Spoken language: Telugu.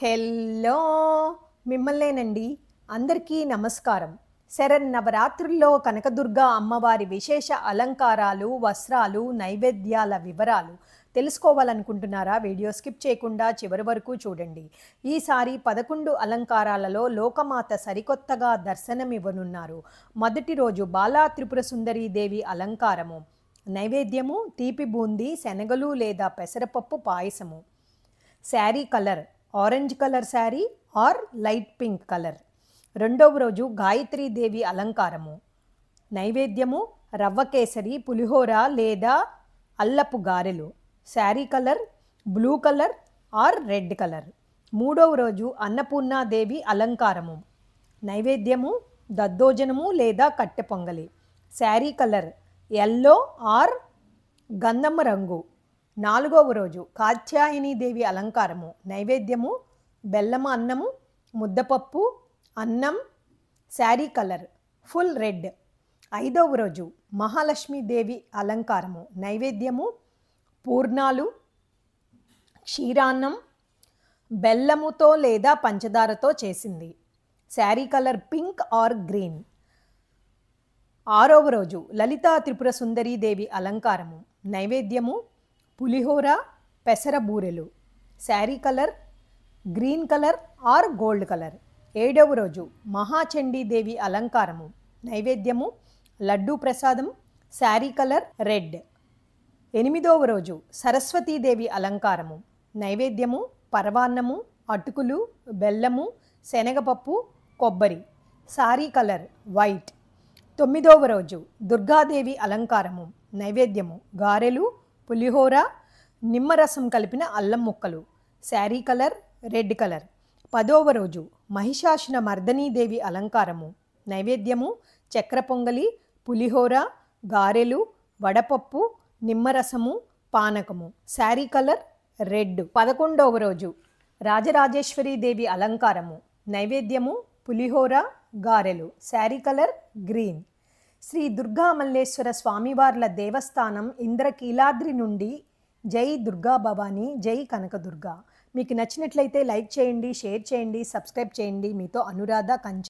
హెల్లో మిమ్మల్నేనండి. అందరికీ నమస్కారం. శరన్నవరాత్రుల్లో కనకదుర్గ అమ్మవారి విశేష అలంకారాలు, వస్త్రాలు, నైవేద్యాల వివరాలు తెలుసుకోవాలనుకుంటున్నారా? వీడియో స్కిప్ చేయకుండా చివరి వరకు చూడండి. ఈసారి 11 అలంకారాలలో లోకమాత సరికొత్తగా దర్శనమివ్వనున్నారు. మొదటి రోజు బాలా త్రిపుర సుందరీ దేవి అలంకారము. నైవేద్యము తీపి బూందీ, శనగలు లేదా పెసరపప్పు పాయసము. Sari colour orange colour sari or light pink colour. రెండవ రోజు గాయత్రీ దేవి అలంకారము. నైవేద్యము రవ్వ కేసరి, పులిహోర లేదా అల్లపు గారెలు. Sari colour blue colour or red colour. మూడవ రోజు అన్నపూర్ణాదేవి అలంకారము. నైవేద్యము దద్దోజనము లేదా కట్టె పొంగలి. శారీ కలర్ ఎల్లో ఆర్ గంధం రంగు. నాలుగవ రోజు కాత్యాయనీదేవి అలంకారము. నైవేద్యము బెల్లము అన్నము, ముద్దపప్పు, అన్నం. Sari colour full red. ఐదవ రోజు మహాలక్ష్మీదేవి అలంకారము. నైవేద్యము పూర్ణాలు, క్షీరాన్నం, బెల్లముతో లేదా పంచదారతో చేసింది. Sari colour pink are green. ఆరవ రోజు లలితా త్రిపుర సుందరీ దేవి అలంకారము. నైవేద్యము పులిహోర, పెసర బూరెలు. Sari colour green colour or gold colour. ఏడవ రోజు మహాచండీదేవి అలంకారము. నైవేద్యము లడ్డూ ప్రసాదం. Sari colour red. ఎనిమిదవ రోజు సరస్వతీదేవి అలంకారము. నైవేద్యము పరవాన్నము, అటుకులు, బెల్లము, శనగపప్పు, కొబ్బరి. Sari colour white. తొమ్మిదవ రోజు దుర్గాదేవి అలంకారము. నైవేద్యము గారెలు, పులిహోర, నిమ్మరసం కలిపిన అల్లం ముక్కలు. Sari colour red colour. పదవ రోజు మహిషాసున మర్దనీదేవి అలంకారము. నైవేద్యము చక్ర పొంగలి, పులిహోర, గారెలు, వడపప్పు, నిమ్మరసము, పానకము. Sari colour red. 11వ రోజు రాజరాజేశ్వరీదేవి అలంకారము. నైవేద్యము పులిహోర, గారెలు. Sari colour green. శ్రీ దుర్గా మల్లేశ్వర స్వామివార్ల దేవస్థానం ఇంద్రకీలాద్రి నుండి. జై దుర్గా భవానీ, జై కనకదుర్గ. మీకు నచ్చినట్లయితే లైక్ చేయండి, షేర్ చేయండి, సబ్స్క్రైబ్ చేయండి. మీతో అనురాధ కంచ.